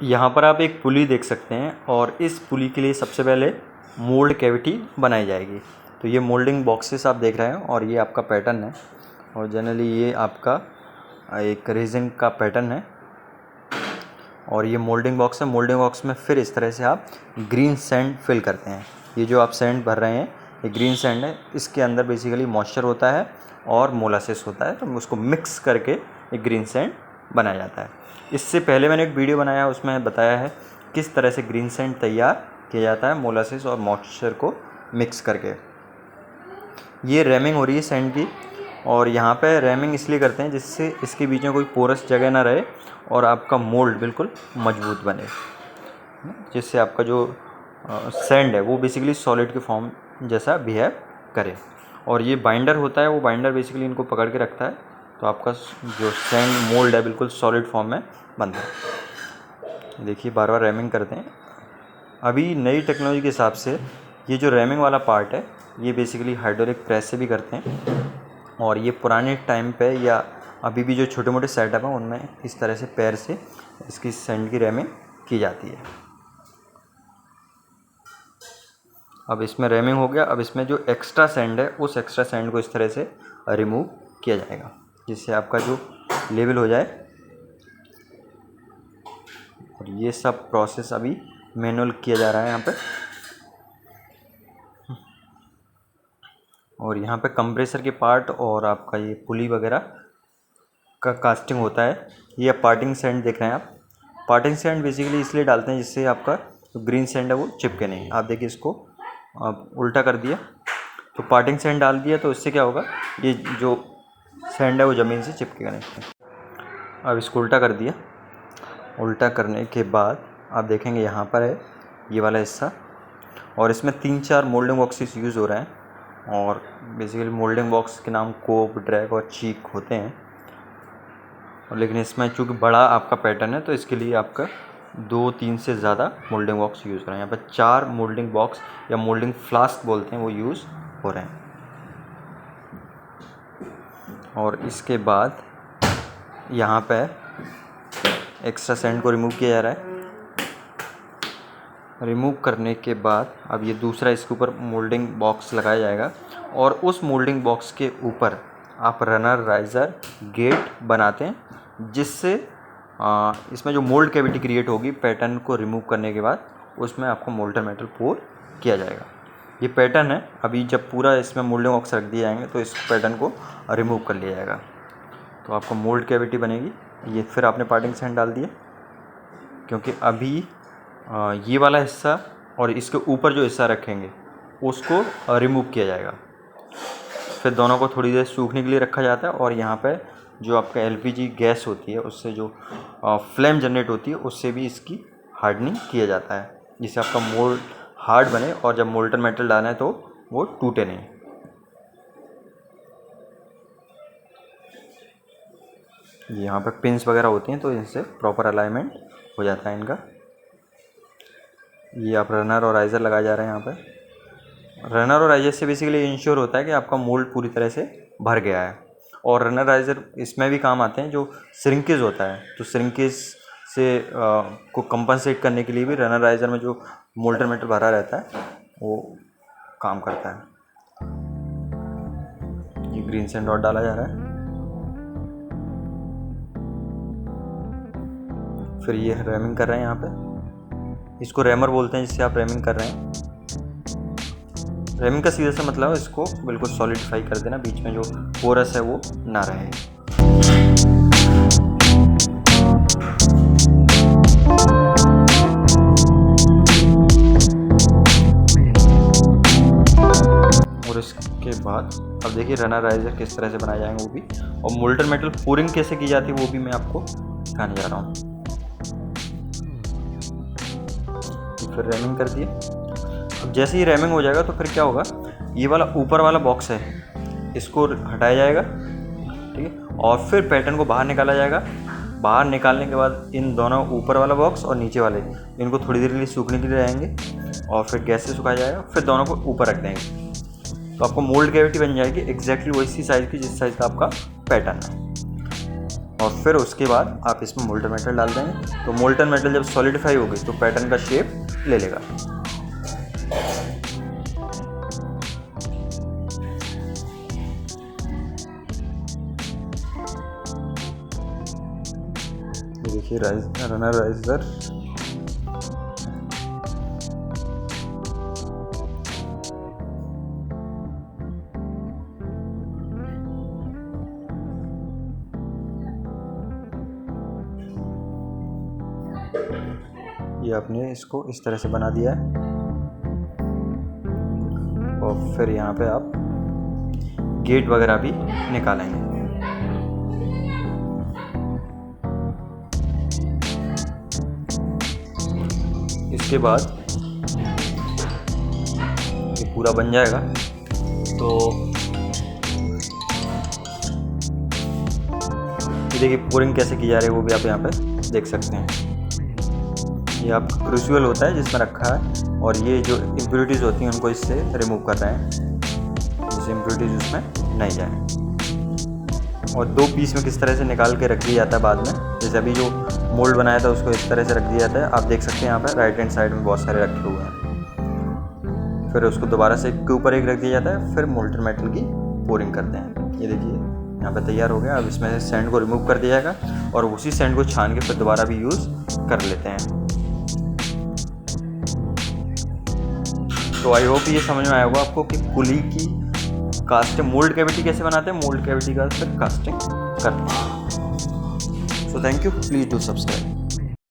यहाँ पर आप एक पुली देख सकते हैं और इस पुली के लिए सबसे पहले मोल्ड कैविटी बनाई जाएगी। तो ये मोल्डिंग बॉक्सेस आप देख रहे हैं और ये आपका पैटर्न है और जनरली ये आपका एक रेजिन का पैटर्न है और ये मोल्डिंग बॉक्स है। मोल्डिंग बॉक्स में फिर इस तरह से आप ग्रीन सैंड फिल करते हैं। ये जो आप सैंड भर रहे हैं ये ग्रीन सैंड है। इसके अंदर बेसिकली मॉइस्चर होता है और मोलासेस होता है, तो उसको मिक्स करके एक ग्रीन सैंड बनाया जाता है। इससे पहले मैंने एक वीडियो बनाया है, उसमें बताया है किस तरह से ग्रीन सैंड तैयार किया जाता है मोलासेस और मॉइस्चर को मिक्स करके। ये रैमिंग हो रही है सैंड की और यहाँ पे रैमिंग इसलिए करते हैं जिससे इसके बीच में कोई पोरस जगह ना रहे और आपका मोल्ड बिल्कुल मजबूत बने, जिससे आपका जो सैंड है वो बेसिकली सॉलिड के फॉर्म जैसा बिहेव करे। और ये बाइंडर होता है, वो बाइंडर बेसिकली इनको पकड़ के रखता है, तो आपका जो सैंड मोल्ड है बिल्कुल सॉलिड फॉर्म में बनता है। देखिए बार बार रैमिंग करते हैं। अभी नई टेक्नोलॉजी के हिसाब से ये जो रैमिंग वाला पार्ट है ये बेसिकली हाइड्रोलिक प्रेस से भी करते हैं और ये पुराने टाइम पे या अभी भी जो छोटे मोटे सेटअप हैं उनमें इस तरह से पैर से इसकी सैंड की रैमिंग की जाती है। अब इसमें रैमिंग हो गया। अब इसमें जो एक्स्ट्रा सैंड है उस एक्स्ट्रा सैंड को इस तरह से रिमूव किया जाएगा, जिससे आपका जो लेवल हो जाए। और ये सब प्रोसेस अभी मैनुअल किया जा रहा है यहाँ पे। और यहाँ पे कंप्रेसर के पार्ट और आपका ये पुली वगैरह का कास्टिंग होता है। ये पार्टिंग सैंड देख रहे हैं आप। पार्टिंग सैंड बेसिकली इसलिए डालते हैं जिससे आपका जो ग्रीन सैंड है वो चिपके नहीं। आप देखिए इसको आप उल्टा कर दिया तो पार्टिंग सैंड डाल दिया, तो इससे क्या होगा, ये जो सैंड है वो ज़मीन से चिपकेगा नहीं। अब इसको उल्टा कर दिया। उल्टा करने के बाद आप देखेंगे यहाँ पर है ये वाला हिस्सा और इसमें 3-4 मोल्डिंग बॉक्सेस यूज़ हो रहे हैं। और बेसिकली मोल्डिंग बॉक्स के नाम कोप, ड्रैग और चीक होते हैं। और लेकिन इसमें चूँकि बड़ा आपका पैटर्न है तो इसके लिए आपका 2-3 से ज़्यादा मोल्डिंग बॉक्स यूज़ हो रहे हैं। यहाँ पर 4 मोल्डिंग बॉक्स या मोल्डिंग फ्लास्क बोलते हैं वो यूज़ हो रहे हैं। और इसके बाद यहाँ पे एक्स्ट्रा सैंड को रिमूव किया जा रहा है। रिमूव करने के बाद अब ये दूसरा इसके ऊपर मोल्डिंग बॉक्स लगाया जाएगा और उस मोल्डिंग बॉक्स के ऊपर आप रनर, राइज़र, गेट बनाते हैं, जिससे इसमें जो मोल्ड कैविटी क्रिएट होगी पैटर्न को रिमूव करने के बाद उसमें आपको मोल्टन मेटल पोर किया जाएगा। ये पैटर्न है। अभी जब पूरा इसमें मोल्डिंग बॉक्स रख दिए जाएंगे तो इस पैटर्न को रिमूव कर लिया जाएगा, तो आपको मोल्ड कैविटी बनेगी। ये फिर आपने पार्टिंग सैंड डाल दिया, क्योंकि अभी ये वाला हिस्सा और इसके ऊपर जो हिस्सा रखेंगे उसको रिमूव किया जाएगा। फिर दोनों को थोड़ी देर सूखने के लिए रखा जाता है और यहाँ पे जो आपका एलपीजी गैस होती है उससे जो फ्लेम जनरेट होती है उससे भी इसकी हार्डनिंग किया जाता है, जिससे आपका मोल्ड हार्ड बने और जब मोल्टन मेटल डालें तो वो टूटे नहीं। यहाँ पे पिन्स वगैरह होती हैं तो इनसे प्रॉपर अलाइनमेंट हो जाता है इनका। ये आप रनर और राइज़र लगाए जा रहे हैं। यहाँ पे रनर और राइज़र से बेसिकली इंश्योर होता है कि आपका मोल्ड पूरी तरह से भर गया है। और रनर राइज़र इसमें भी काम आते हैं जो श्रिंकेज होता है, तो श्रिंकेज से को कंपनसेट करने के लिए भी रनर राइज़र में जो मोल्टन मेटल भरा रहता है वो काम करता है। ये ग्रीन सैंड डॉट डाला जा रहा है। फिर ये रैमिंग कर रहे हैं यहाँ पे। इसको रैमर बोलते हैं जिससे आप रैमिंग कर रहे हैं। रैमिंग का सीधा सा मतलब है इसको बिल्कुल सॉलिडिफाई कर देना, बीच में जो पोरस है वो ना रहे। और इसके बाद अब देखिए रनर राइज़र किस तरह से बनाए जाएंगे वो भी, और मोल्टन मेटल पोरिंग कैसे की जाती है वो भी मैं आपको दिखाने जा रहा हूँ। फिर रैमिंग कर दिए। अब जैसे ही रैमिंग हो जाएगा तो फिर क्या होगा, ये वाला ऊपर वाला बॉक्स है इसको हटाया जाएगा, ठीक है, और फिर पैटर्न को बाहर निकाला जाएगा। बाहर निकालने के बाद इन दोनों ऊपर वाला बॉक्स और नीचे वाले इनको थोड़ी देर के लिए सूखने के लिए रहेंगे और फिर गैस से सुखाया जाएगा। फिर दोनों को ऊपर रख देंगे तो आपको मोल्ड कैविटी बन जाएगी एग्जैक्टली वैसी साइज़ की जिस साइज़ का आपका पैटर्न है। और फिर उसके बाद आप इसमें मोल्टन मेटल डाल देंगे। तो मोल्टन मेटल जब सॉलिडिफाई होगी तो पैटर्न का शेप ले लेगा। देखिए रनर राइजर ये आपने इसको इस तरह से बना दिया है। और फिर यहाँ पे आप गेट वगैरह भी निकालेंगे। इसके बाद ये पूरा बन जाएगा। तो ये देखिए पोरिंग कैसे की जा रही है वो भी आप यहाँ पे देख सकते हैं। ये आपका क्रूसिबल होता है जिसमें रखा है, और ये जो इम्प्योरिटीज़ होती हैं उनको इससे रिमूव कर रहे हैं, जिससे इम्प्योरिटीज़ उसमें नहीं जाए। और 2 पीस में किस तरह से निकाल के रख दिया जाता है बाद में, जैसे अभी जो मोल्ड बनाया था उसको इस तरह से रख दिया जाता है। आप देख सकते हैं यहाँ पर राइट हैंड साइड में बहुत सारे रखे हुए हैं। फिर उसको दोबारा से एक के ऊपर एक रख दिया जाता है, फिर मोल्टन मेटल की पोरिंग करते हैं। ये देखिए यहाँ पे तैयार हो गया। अब इसमें से सैंड को रिमूव कर दिया जाएगा और उसी सैंड को छान के फिर दोबारा भी यूज़ कर लेते हैं। तो आई होप ये समझ में आया होगा आपको कि पुली की कास्टिंग, मोल्ड कैविटी कैसे बनाते हैं, मोल्ड कैविटी का फिर कास्टिंग करते हैं। So thank you, please do subscribe.